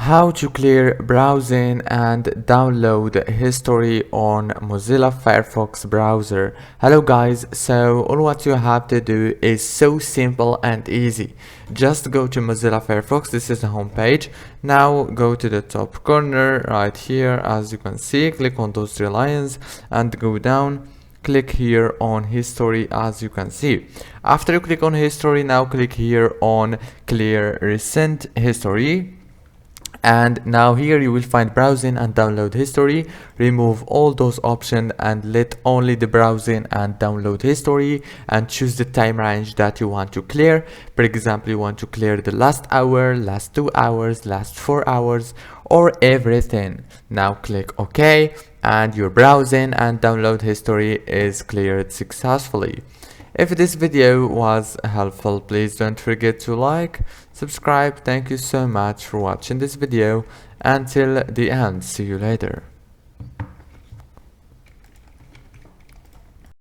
How to clear browsing and download history on Mozilla Firefox browser. Hello guys, so all what you have to do is so simple and easy. Just go to Mozilla Firefox. This is the home page. Now go to the top corner right here, as you can see, click on those three lines and go down. Click here on history, as you can see. After you click on history, now click here on clear recent history. And now here you will find browsing and download history. Remove all those options and let only the browsing and download history, and choose the time range that you want to clear. For example, you want to clear the last hour, last 2 hours, last 4 hours, or everything. Now click OK, and your browsing and download history is cleared successfully. If this video was helpful, please don't forget to like, subscribe. Thank you so much for watching this video until the end. See you later.